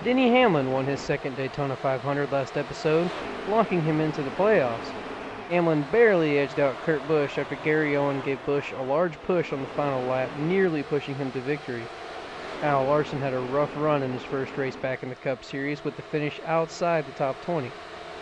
Denny Hamlin won his second Daytona 500 last episode, locking him into the playoffs. Hamlin barely edged out Kurt Busch after Gary Owen gave Busch a large push on the final lap, nearly pushing him to victory. Al Larson had a rough run in his first race back in the Cup Series with the finish outside the top 20.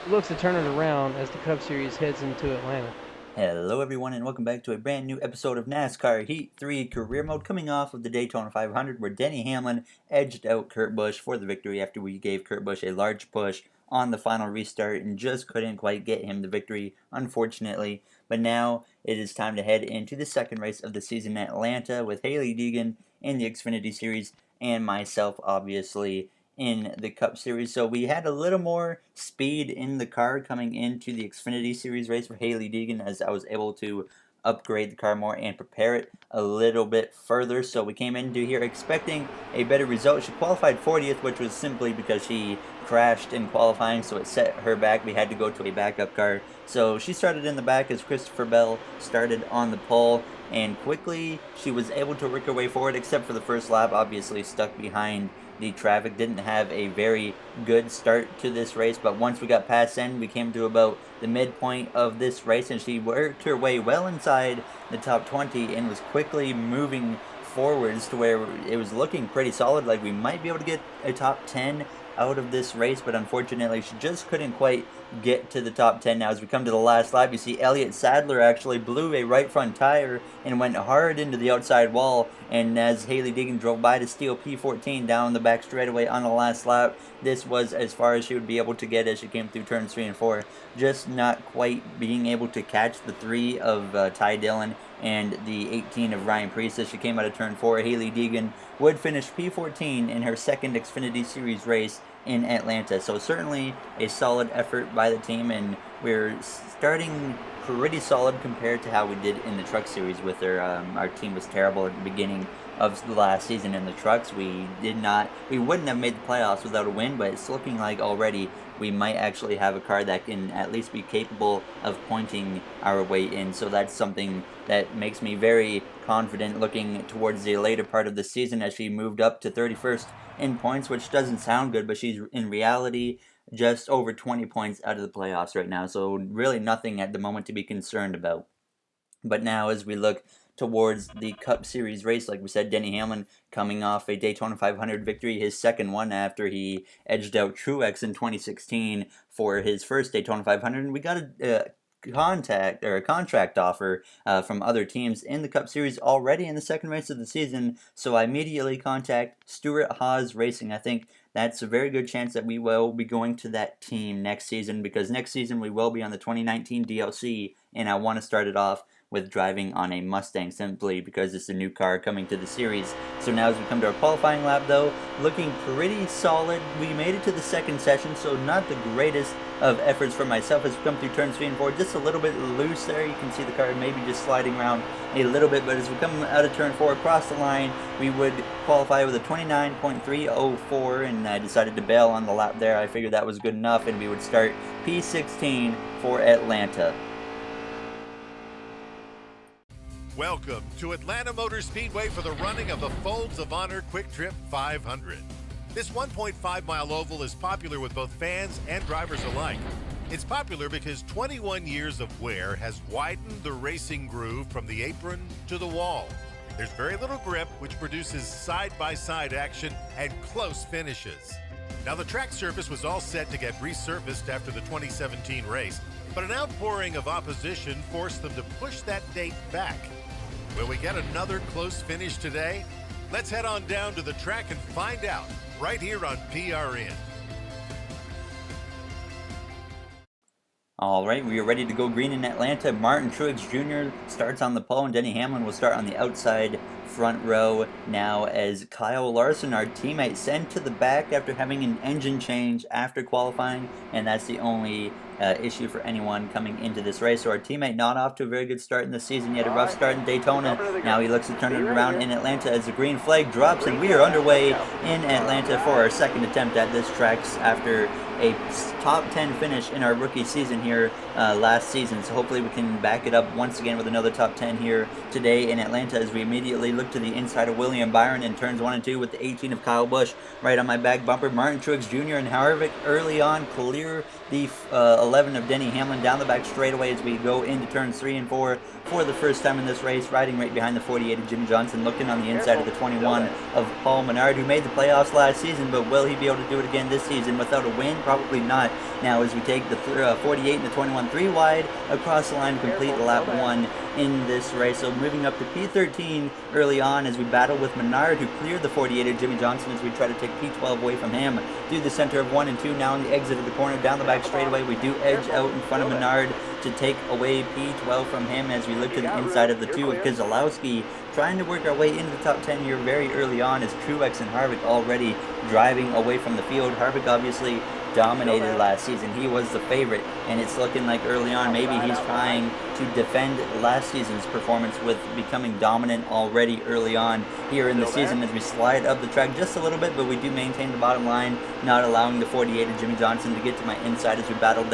He looks to turn it around as the Cup Series heads into Atlanta. Hello everyone and welcome back to a brand new episode of NASCAR Heat 3 Career Mode, coming off of the Daytona 500 where Denny Hamlin edged out Kurt Busch for the victory after we gave Kurt Busch a large push on the final restart and just couldn't quite get him the victory, unfortunately. But now it is time to head into the second race of the season in Atlanta with Hailie Deegan in the Xfinity Series and myself, obviously, in the Cup Series. So we had a little more speed in the car coming into the Xfinity Series race for Hailie Deegan, as I was able to upgrade the car more and prepare it a little bit further. So we came into here expecting a better result. She qualified 40th, which was simply because she crashed in qualifying, so it set her back. We had to go to a backup car. So she started in the back as Christopher Bell started on the pole, and quickly she was able to work her way forward, except for the first lap, obviously stuck behind the traffic. Didn't have a very good start to this race, but once we got past end, we came to about the midpoint of this race, and she worked her way well inside the top 20 and was quickly moving forwards to where it was looking pretty solid, like we might be able to get a top 10 out of this race, but unfortunately she just couldn't quite get to the top 10. Now as we come to the last lap, you see Elliott Sadler actually blew a right front tire and went hard into the outside wall, and as Hailie Deegan drove by to steal P14 down the back straightaway on the last lap, this was as far as she would be able to get as she came through turns 3 and 4, just not quite being able to catch the 3 of Ty Dillon and the 18 of Ryan Preece. As she came out of turn 4, Hailie Deegan would finish P14 in her second Xfinity Series race in Atlanta. So certainly a solid effort by the team, and we're starting pretty solid compared to how we did in the Truck Series with her. Our team was terrible at the beginning of the last season in the trucks. We wouldn't have made the playoffs without a win, but it's looking like already we might actually have a car that can at least be capable of pointing our way in. So that's something that makes me very confident looking towards the later part of the season, as she moved up to 31st in points, which doesn't sound good, but she's in reality just over 20 points out of the playoffs right now. So really nothing at the moment to be concerned about. But now as we look towards the Cup Series race, like we said, Denny Hamlin coming off a Daytona 500 victory, his second one after he edged out Truex in 2016 for his first Daytona 500. And we got a contract offer from other teams in the Cup Series already in the second race of the season. So I immediately contact Stewart Haas Racing. I think that's a very good chance that we will be going to that team next season, because next season we will be on the 2019 DLC, and I want to start it off with driving on a Mustang, simply because it's a new car coming to the series. So now as we come to our qualifying lap, though, looking pretty solid. We made it to the second session, so not the greatest of efforts for myself as we come through turns 3 and 4. Just a little bit loose there. You can see the car maybe just sliding around a little bit, but as we come out of turn 4 across the line, we would qualify with a 29.304, and I decided to bail on the lap there. I figured that was good enough, and we would start P16 for Atlanta. Welcome to Atlanta Motor Speedway for the running of the Folds of Honor Quick Trip 500. This 1.5-mile oval is popular with both fans and drivers alike. It's popular because 21 years of wear has widened the racing groove from the apron to the wall. There's very little grip, which produces side-by-side action and close finishes. Now, the track surface was all set to get resurfaced after the 2017 race, but an outpouring of opposition forced them to push that date back. Will we get another close finish today? Let's head on down to the track and find out, right here on PRN. All right, we are ready to go green in Atlanta. Martin Truex Jr. starts on the pole, and Denny Hamlin will start on the outside front row now, as Kyle Larson, our teammate, sent to the back after having an engine change after qualifying, and that's the only issue for anyone coming into this race. So our teammate not off to a very good start in the season. He had a rough start in Daytona. Now he looks to turn it around in Atlanta as the green flag drops, and we are underway in Atlanta for our second attempt at this track after a top 10 finish in our rookie season here last season. So hopefully we can back it up once again with another top 10 here today in Atlanta as we immediately look to the inside of William Byron in turns 1 and 2 with the 18 of Kyle Busch right on my back bumper. Martin Truex Jr. and Harvick early on clear the 11 of Denny Hamlin down the back straightaway as we go into turns 3 and 4 for the first time in this race, riding right behind the 48 of Jimmy Johnson, looking on the inside of the 21 of Paul Menard, who made the playoffs last season, but will he be able to do it again this season without a win? Probably not. Now as we take the 48 and the 21 3 wide across the line to complete lap 1 in this race. So moving up to P13 early on as we battle with Menard, who cleared the 48 of Jimmy Johnson as we try to take P12 away from him through the center of 1 and 2. Now in the exit of the corner down the back straightaway, we do edge out in front of Menard to take away P12 from him as we look to the inside of the 2 of Keselowski, trying to work our way into the top 10 here very early on as Truex and Harvick already driving away from the field. Harvick obviously dominated last season. He was the favorite, and it's looking like early on maybe he's trying to defend last season's performance with becoming dominant already early on here in the season as we slide up the track just a little bit, but we do maintain the bottom line, not allowing the 48 of Jimmy Johnson to get to my inside as we battled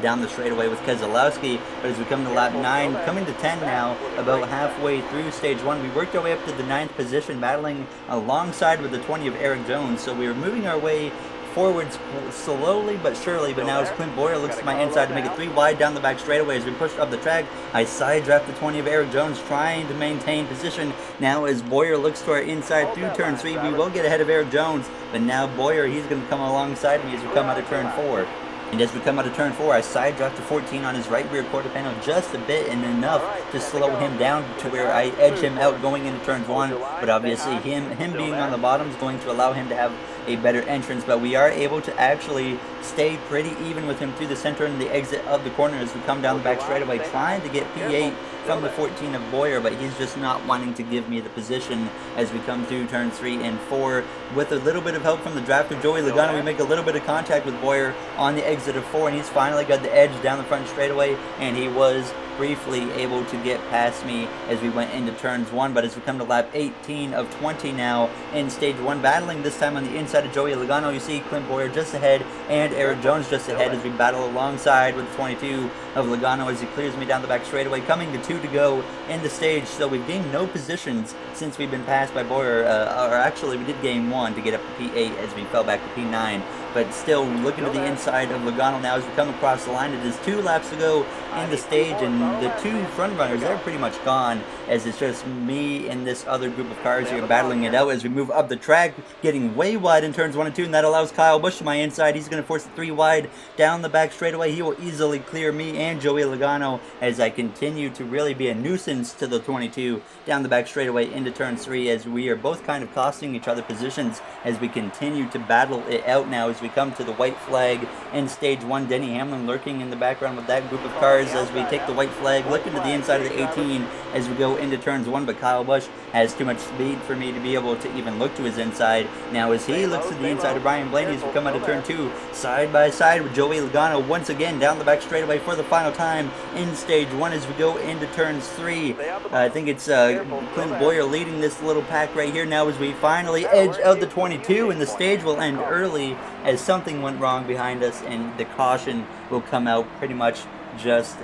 down the straightaway with Keselowski. But as we come to lap 9, coming to 10 now, about halfway through stage 1, we worked our way up to the 9th position, battling alongside with the 20 of Eric Jones. So we were moving our way forwards slowly but surely, but now as Clint Boyer looks to my inside to make it 3 wide down the back straightaway as we pushed up the track, I side draft the 20 of Eric Jones, trying to maintain position. Now as Boyer looks to our inside through turn 3, we will get ahead of Eric Jones, but now Boyer, he's going to come alongside me as we come out of turn 4. And as we come out of turn 4, I side draft to 14 on his right rear quarter panel just a bit and enough to slow him down to where I edge him out going into turn 1. But obviously him being on the bottom is going to allow him to have a better entrance. But we are able to actually stay pretty even with him through the center and the exit of the corner as we come down the back straightaway, trying to get P8 from the 14 of Boyer, but he's just not wanting to give me the position as we come through turns 3 and 4. With a little bit of help from the draft of Joey Logano, we make a little bit of contact with Boyer on the exit of 4, and he's finally got the edge down the front straightaway, and he was briefly able to get past me as we went into turns 1. But as we come to lap 18 of 20 now in stage 1, battling this time on the inside of Joey Logano, you see Clint Boyer just ahead and Eric Jones just ahead as we battle alongside with the 22 of Logano as he clears me down the back straightaway, coming to 2 to go in the stage. So we've gained no positions since we've been passed by Boyer, or actually we did gain 1 to get up to P8 as we fell back to P9. But still looking to the inside of Logano now as we come across the line. It is 2 laps to go in the stage, and the 2 front runners, they're pretty much gone as it's just me and this other group of cars here battling it out as we move up the track, getting way wide in turns 1 and 2, and that allows Kyle Busch to my inside. He's going to force the 3 wide down the back straightaway. He will easily clear me and Joey Logano as I continue to really be a nuisance to the 22 down the back straightaway into turn 3 as we are both kind of costing each other positions as we continue to battle it out now as we come to the white flag in stage 1. Denny Hamlin lurking in the background with that group of cars as we take the white flag, looking to the inside of the 18 as we go into turns 1, but Kyle Busch has too much speed for me to be able to even look to his inside. Now as he looks to the inside of Brian Blaney as we come out of turn 2, side by side with Joey Logano once again down the back straightaway for the final time in stage 1 as we go into turns 3. I think it's Clint Boyer leading this little pack right here now as we finally edge out the 22, and the stage will end early as something went wrong behind us and the caution will come out pretty much just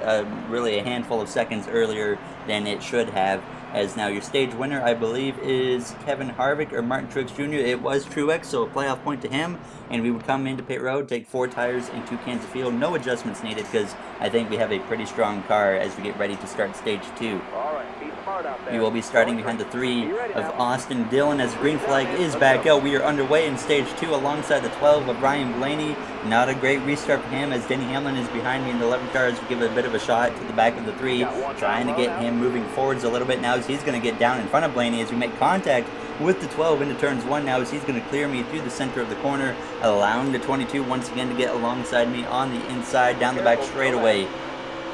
really a handful of seconds earlier than it should have, as now your stage winner, I believe, is Kevin Harvick or Martin Truex Jr. It was Truex, so a playoff point to him, and we would come into pit road, take 4 tires and 2 cans of fuel. No adjustments needed because I think we have a pretty strong car as we get ready to start stage 2. We will be starting behind the 3 of Austin Dillon as the green flag is back out. We are underway in stage 2 alongside the 12 of Ryan Blaney. Not a great restart for him as Denny Hamlin is behind me in the 11 car as we give it a bit of a shot to the back of the 3, trying to get him moving forwards a little bit now as he's going to get down in front of Blaney as we make contact with the 12 into turns 1 now as he's going to clear me through the center of the corner, allowing the 22 once again to get alongside me on the inside down the back straightaway.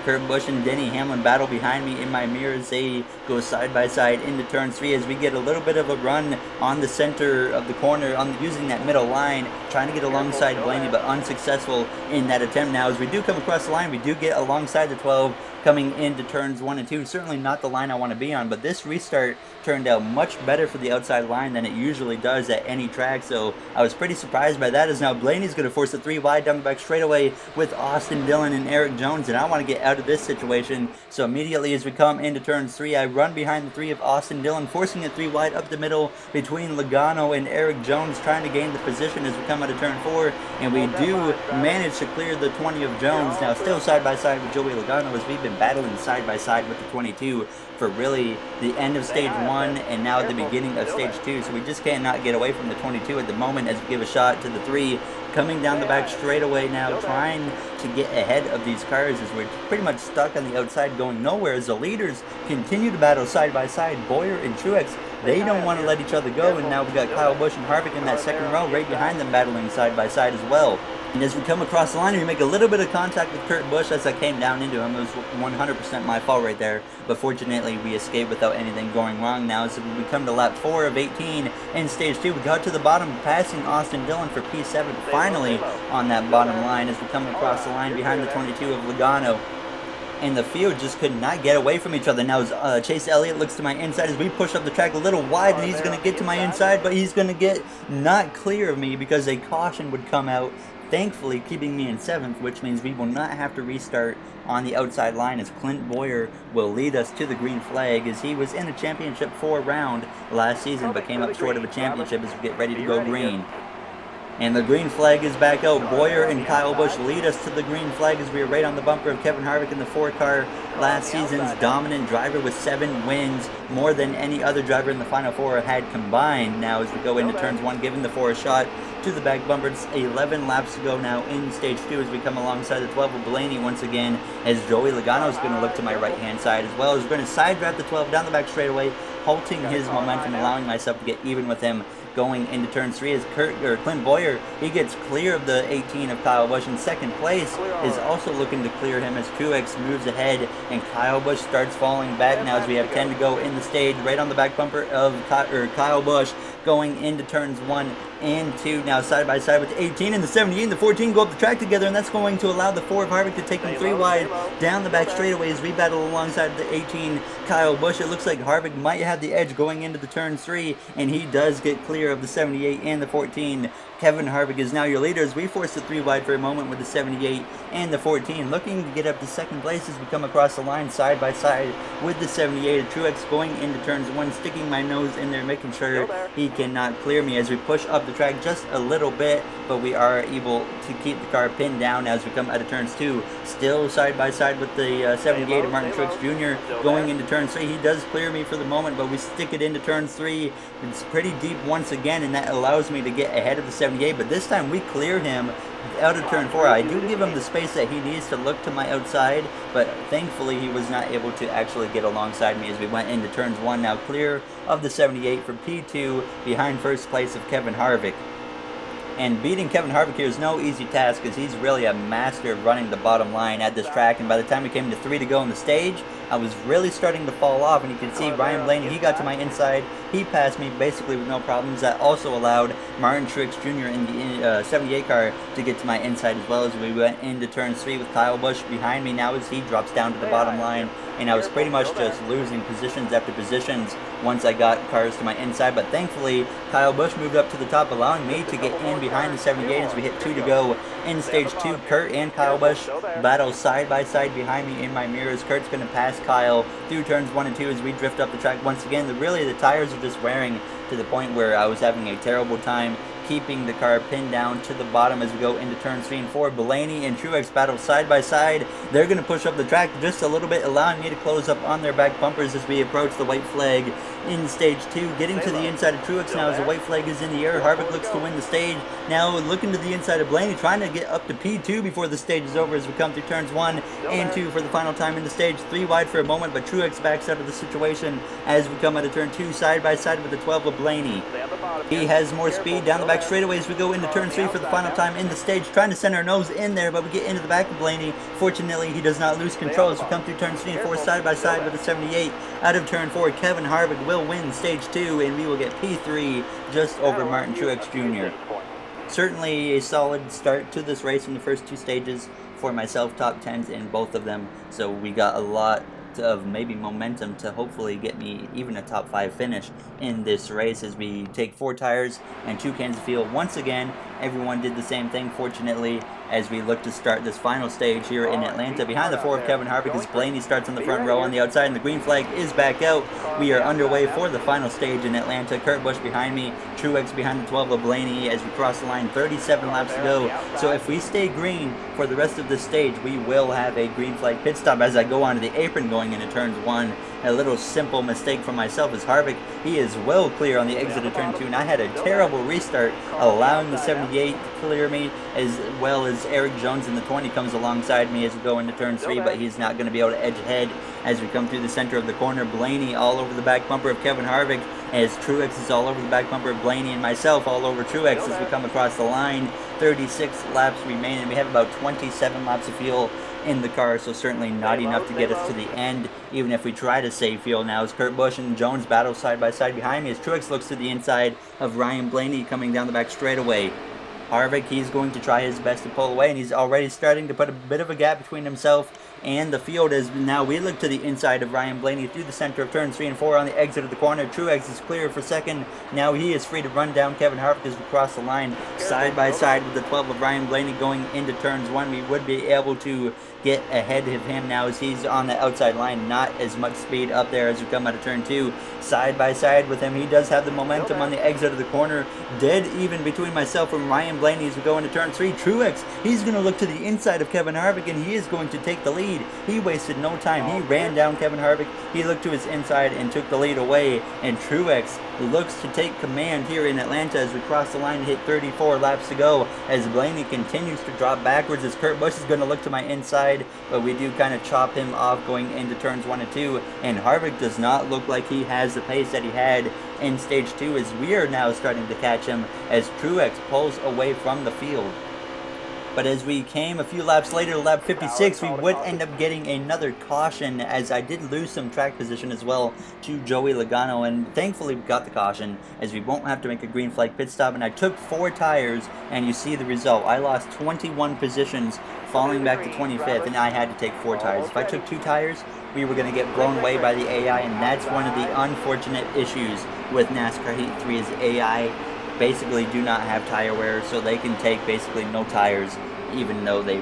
Kurt Busch and Denny Hamlin battle behind me in my mirrors. They go side by side into turn 3 as we get a little bit of a run on the center of the corner, using that middle line, trying to get alongside Blaney, but unsuccessful in that attempt. Now, as we do come across the line, we do get alongside the 12 coming into turns 1 and 2. Certainly not the line I want to be on, but this restart turned out much better for the outside line than it usually does at any track, so I was pretty surprised by that, as now Blaney's going to force a 3 wide down the back straightaway with Austin Dillon and Eric Jones, and I want to get out of this situation. So immediately as we come into turns 3, I run behind the 3 of Austin Dillon, forcing a 3 wide up the middle between Logano and Eric Jones, trying to gain the position as we come out of turn 4, and we do manage to clear the 20 of Jones. Now still side by side with Joey Logano, as we've been battling side by side with the 22 for really the end of stage 1 and now at the beginning of stage 2, so we just cannot get away from the 22 at the moment as we give a shot to the 3 coming down the back straightaway now, trying to get ahead of these cars as we're pretty much stuck on the outside going nowhere as the leaders continue to battle side by side. Boyer and Truex, they don't want to let each other go, and now we've got Kyle Busch and Harvick in that second row right behind them battling side by side as well. And as we come across the line, we make a little bit of contact with Kurt Busch as I came down into him. It was 100% my fault right there, but fortunately we escaped without anything going wrong now. So we come to lap 4 of 18 in stage 2. We got to the bottom, passing Austin Dillon for P7 finally on that bottom line as we come across the line behind the 22 of Logano. And the field just could not get away from each other. Now Chase Elliott looks to my inside as we push up the track a little wide, and he's going to get to my inside, but he's going to get not clear of me because a caution would come out, thankfully keeping me in 7th, which means we will not have to restart on the outside line as Clint Boyer will lead us to the green flag, as he was in a championship 4 round last season but came up short of a championship as we get ready to go green. And the green flag is back out. Boyer and Kyle Busch lead us to the green flag as we are right on the bumper of Kevin Harvick in the 4-car, last season's dominant driver with 7 wins, more than any other driver in the Final 4 had combined. Now as we go into turns 1, giving the 4 a shot to the back bumper. It's 11 laps to go now in stage 2 as we come alongside the 12 of Blaney once again, as Joey Logano is going to look to my right hand side, as well as we're going to side drive the 12 down the back straightaway, halting his momentum, allowing myself to get even with him going into turn 3 as Clint Boyer, he gets clear of the 18 of Kyle Busch. In second place is also looking to clear him as Truex moves ahead and Kyle Busch starts falling back now as we have 10 to go in the stage, right on the back bumper of Kyle Busch going into turns 1 and 2. Now side by side with the 18 and the 78 and the 14 go up the track together, and that's going to allow the 4 of Harvick to take him 3 wide down the back straightaway as we battle alongside the 18 Kyle Busch. It looks like Harvick might have the edge going into the turn 3, and he does get clear of the 78 and the 14. Kevin Harvick is now your leader as we force the 3 wide for a moment with the 78 and the 14, looking to get up to second place as we come across the line side by side with the 78. Truex going into turns 1, sticking my nose in there, making sure he cannot clear me as we push up the track just a little bit, but we are able to keep the car pinned down as we come out of turns 2. Still side by side with the 78 of Martin Truex Jr. going into turn 3. He does clear me for the moment, but we stick it into turn 3. It's pretty deep once again, and that allows me to get ahead of the 78, but this time we clear him out of turn 4. I do give him the space that he needs to look to my outside, but thankfully he was not able to actually get alongside me as we went into turns 1. Now clear of the 78 for P2 behind first place of Kevin Harvick. And beating Kevin Harvick here is no easy task, because he's really a master of running the bottom line at this track, and by the time we came to 3 to go on the stage, I was really starting to fall off, and you can see Ryan Blaney, he got to my inside, he passed me basically with no problems. That also allowed Martin Truex Jr. in the 78 car to get to my inside as well as we went into turn 3 with Kyle Busch behind me now as he drops down to the bottom line. And I was pretty much just losing positions after positions once I got cars to my inside, but thankfully Kyle Busch moved up to the top, allowing me to get in behind the 78 as we hit 2 to go in stage 2. Kurt and Kyle Busch battle side by side behind me in my mirrors. Kurt's going to pass Kyle through turns 1 and 2 as we drift up the track once again. Really the tires are just wearing to the point where I was having a terrible time keeping the car pinned down to the bottom as we go into turns 3 and 4. Blaney and Truex battle side by side. They're going to push up the track just a little bit, allowing me to close up on their back bumpers as we approach the white flag in stage 2. Getting to the inside of Truex now as the white flag is in the air. Harvick looks to win the stage. Now looking to the inside of Blaney, trying to get up to P2 before the stage is over as we come through turns 1 and 2 for the final time in the stage. 3 wide for a moment, but Truex backs out of the situation as we come out of turn 2 side by side with the 12 of Blaney. He has more speed down the back straightaway as we go into turn 3 for the final time in the stage, trying to send our nose in there, but we get into the back of Blaney. Fortunately, he does not lose control as we come through turns 3 and 4 side by side with a 78. Out of turn 4, Kevin Harvick will win stage 2, and we will get P3 just over Martin Truex Jr. Certainly a solid start to this race in the first 2 stages for myself, top 10s in both of them, so we got a lot of maybe momentum to hopefully get me even a top 5 finish in this race as we take 4 tires and 2 cans of fuel. Once again, everyone did the same thing, fortunately, as we look to start this final stage here in Atlanta. Behind the 4 of Kevin Harvick as Blaney starts on the front row on the outside, and the green flag is back out. We are underway for the final stage in Atlanta. Kurt Busch behind me, Truex behind the 12 of Blaney as we cross the line, 37 laps to go. So if we stay green for the rest of this stage, we will have a green flag pit stop as I go onto the apron going into turns 1. A little simple mistake from myself as Harvick, he is well clear on the exit of turn 2, and I had a terrible restart, allowing the 78 to clear me, as well as Eric Jones in the 20 comes alongside me as we go into turn 3, but he's not going to be able to edge ahead as we come through the center of the corner. Blaney all over the back bumper of Kevin Harvick, as Truex is all over the back bumper of Blaney, and myself all over Truex as we come across the line. 36 laps remaining. We have about 27 laps of fuel in the car, so certainly not enough to get us to the end, even if we try to save fuel now as Kurt Busch and Jones battle side by side behind me as Truex looks to the inside of Ryan Blaney coming down the back straightaway. Harvick, he's going to try his best to pull away, and he's already starting to put a bit of a gap between himself and the field as now we look to the inside of Ryan Blaney through the center of turns 3 and 4 on the exit of the corner. Truex is clear for second. Now he is free to run down Kevin Harvick as we cross the line side by side with the 12 of Ryan Blaney going into turns 1. We would be able to get ahead of him now as he's on the outside line. Not as much speed up there as we come out of turn 2. Side by side with him, he does have the momentum on the exit of the corner. Dead even between myself and Ryan Blaney as we go into turn 3. Truex, he's going to look to the inside of Kevin Harvick, and he is going to take the lead. He wasted no time. He ran down Kevin Harvick. He looked to his inside and took the lead away. And Truex looks to take command here in Atlanta as we cross the line and hit 34 laps to go. As Blaney continues to drop backwards as Kurt Busch is going to look to my inside, but we do kind of chop him off going into turns 1 and 2. And Harvick does not look like he has the pace that he had in stage 2 as we are now starting to catch him as Truex pulls away from the field. But as we came a few laps later, lap 56, we would end up getting another caution as I did lose some track position as well to Joey Logano, and thankfully we got the caution as we won't have to make a green flag pit stop. And I took 4 tires, and you see the result. I lost 21 positions, falling back to 25th, and I had to take 4 tires. If I took 2 tires, we were going to get blown away by the AI, and that's one of the unfortunate issues with NASCAR Heat 3 is AI basically do not have tire wear, so they can take basically no tires, even though they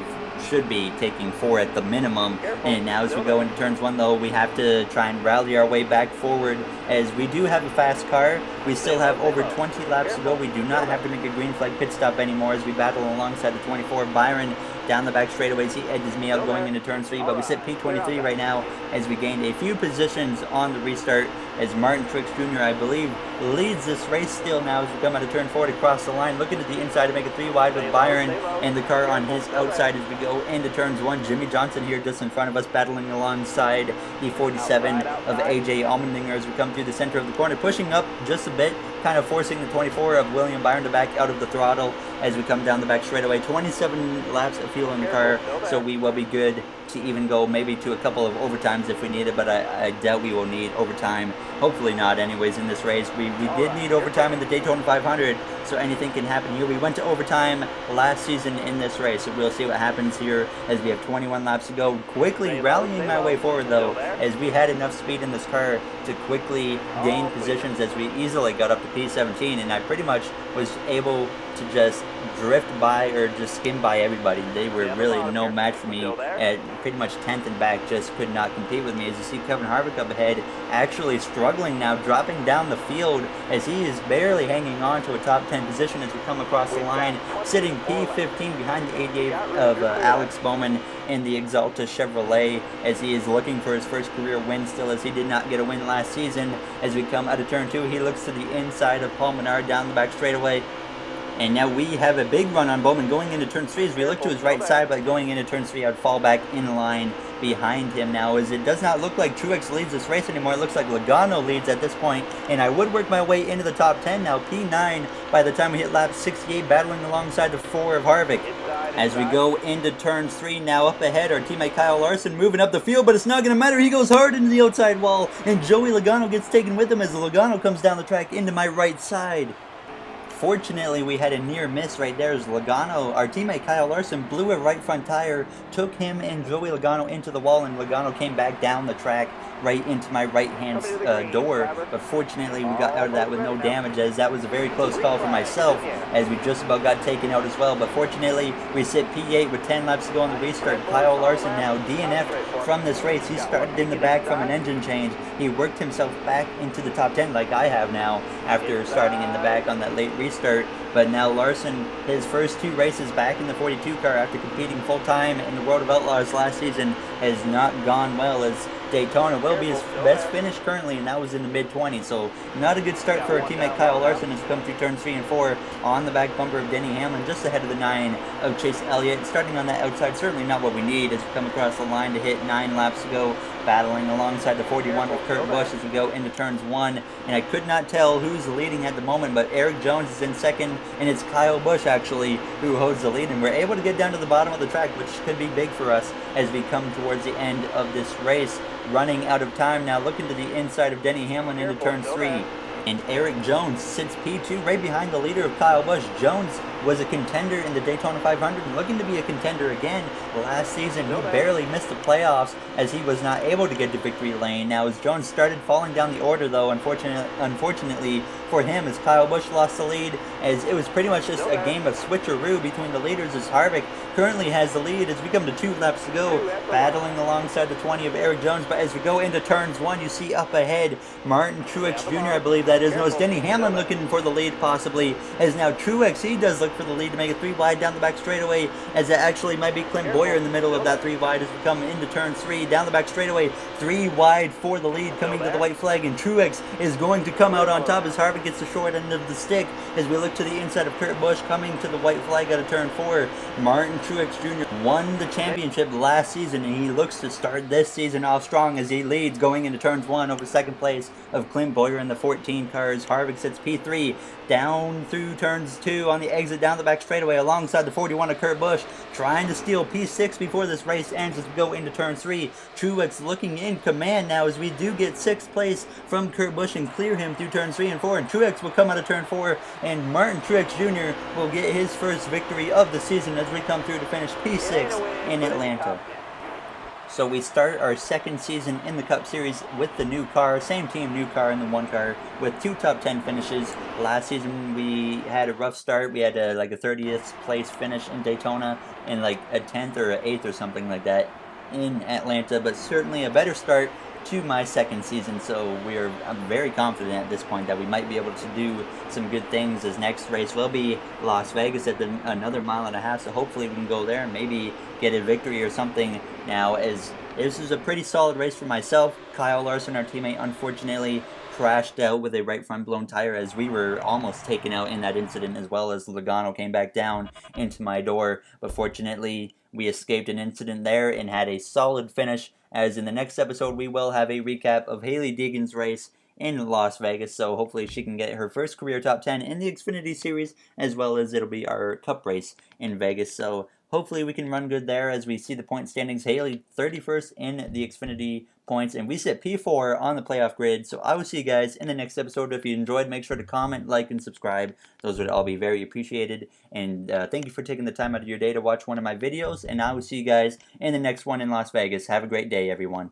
should be taking 4 at the minimum. And now as we go into turns 1 though, we have to try and rally our way back forward as we do have a fast car. We still have over 20 laps to go. We do not have to make a green flag pit stop anymore as we battle alongside the 24 Byron down the back straightaways. He edges me out going into turn 3, but we sit P23 right now as we gained a few positions on the restart as Martin Truex Jr., I believe, leads this race still now as we come out of turn 4 to cross the line, looking at the inside to make a 3 wide with Byron and the car on his outside as we go into turns 1. Jimmy Johnson here just in front of us battling alongside the 47 of AJ Allmendinger as we come through the center of the corner, pushing up just a bit, kind of forcing the 24 of William Byron to back out of the throttle as we come down the back straightaway. 27 laps of fuel in the car, so we will be good to even go maybe to a couple of overtimes if we need it, but I doubt we will need overtime. Hopefully not anyways in this race. We did need overtime in the Daytona 500, so anything can happen here. We went to overtime last season in this race, so we'll see what happens here as we have 21 laps to go. Quickly rallying my way forward though, as we had enough speed in this car to quickly gain positions as we easily got up to P17, and I pretty much was able to just drift by or just skim by everybody. They were really no match for me at pretty much 10th and back, just could not compete with me. As you see Kevin Harvick up ahead, actually struggling now, dropping down the field as he is barely hanging on to a top 10 position as we come across the line, sitting P15 behind the 88 of Alex Bowman in the Exalta Chevrolet as he is looking for his first career win still, as he did not get a win last season. As we come out of turn 2, he looks to the inside of Paul Menard down the back straightaway And now we have a big run on Bowman going into turn 3 as we look to his right side, but going into turn 3, I'd fall back in line behind him now, as it does not look like Truex leads this race anymore. It looks like Logano leads at this point, and I would work my way into the top 10 now. P9 by the time we hit lap 68, battling alongside the 4 of Harvick. As we go into turn 3 now, up ahead, our teammate Kyle Larson moving up the field, but it's not going to matter. He goes hard into the outside wall, and Joey Logano gets taken with him as Logano comes down the track into my right side. Fortunately, we had a near miss right there as Logano, our teammate Kyle Larson, blew a right front tire, took him and Joey Logano into the wall, and Logano came back down the track right into my right-hand door. But fortunately, we got out of that with no damage, as that was a very close call for myself, as we just about got taken out as well. But fortunately, we sit P8 with 10 laps to go on the restart. Kyle Larson now DNF'd from this race. He started in the back from an engine change. He worked himself back into the top 10 like I have now after starting in the back on that late restart. But now Larson, his first 2 races back in the 42 car after competing full-time in the World of Outlaws last season, has not gone well, as Daytona will be his best finish currently, and that was in the mid-20s. So not a good start for our teammate Kyle Larson as we come through turns 3 and 4 on the back bumper of Denny Hamlin, just ahead of the 9 of Chase Elliott. Starting on that outside, certainly not what we need as we come across the line to hit 9 laps to go, battling alongside the 41 of Kurt Busch as we go into turns 1. And I could not tell who's leading at the moment, but Eric Jones is in second, and it's Kyle Busch actually who holds the lead. And we're able to get down to the bottom of the track, which could be big for us as we come towards the end of this race. Running out of time now, looking to the inside of Denny Hamlin into turn 3. And Eric Jones sits P2 right behind the leader of Kyle Busch. Jones was a contender in the Daytona 500 and looking to be a contender again. Last season, he barely missed the playoffs as he was not able to get to victory lane. Now, as Jones started falling down the order, though, unfortunately for him, as Kyle Busch lost the lead, as it was pretty much just a game of switcheroo between the leaders, as Harvick currently has the lead as we come to 2 laps to go, battling alongside the 20 of Eric Jones. But as we go into turns 1, you see up ahead Martin Truex Jr., I believe that is. No, it's Denny Hamlin looking for the lead possibly, as now Truex, he does look for the lead to make it 3 wide down the back straightaway, as it actually might be Clint Boyer in the middle of that 3 wide as we come into turn 3, down the back straightaway, 3 wide for the lead, coming to the white flag, and Truex is going to come out on top as Harvick gets the short end of the stick as we look to the inside of Kurt Busch coming to the white flag out of turn 4. Martin Truex Jr. won the championship last season, and he looks to start this season off strong as he leads going into turns 1 over second place of Clint Boyer in the 14 cars. Harvick sits P3 down through turns 2 on the exit down the back straightaway alongside the 41 of Kurt Busch, trying to steal P6 before this race ends as we go into turn 3. Truex looking in command now as we do get 6th place from Kurt Busch and clear him through turns 3 and 4, and Truex will come out of turn 4, and Martin Truex Jr. will get his first victory of the season as we come through to finish P6 in Atlanta. So we start our second season in the Cup Series with the new car, same team, new car and the 1 car, with 2 top 10 finishes. Last season we had a rough start. We had like a 30th place finish in Daytona and like a 10th or an 8th or something like that in Atlanta, but certainly a better start to my second season. So I'm very confident at this point that we might be able to do some good things, as next race will be Las Vegas at another mile and a half, so hopefully we can go there and maybe get a victory or something. Now, as this is a pretty solid race for myself, Kyle Larson, our teammate, unfortunately crashed out with a right front blown tire as we were almost taken out in that incident, as well as Logano came back down into my door, but fortunately we escaped an incident there and had a solid finish, as in the next episode we will have a recap of Hailie Deegan's race in Las Vegas, so hopefully she can get her first career top 10 in the Xfinity Series, as well as it'll be our Cup race in Vegas, so hopefully we can run good there. As we see the point standings, Hailie 31st in the Xfinity points, and we sit P4 on the playoff grid. So I will see you guys in the next episode. If you enjoyed, make sure to comment, like, and subscribe. Those would all be very appreciated. And thank you for taking the time out of your day to watch one of my videos, and I will see you guys in the next one in Las Vegas. Have a great day, everyone.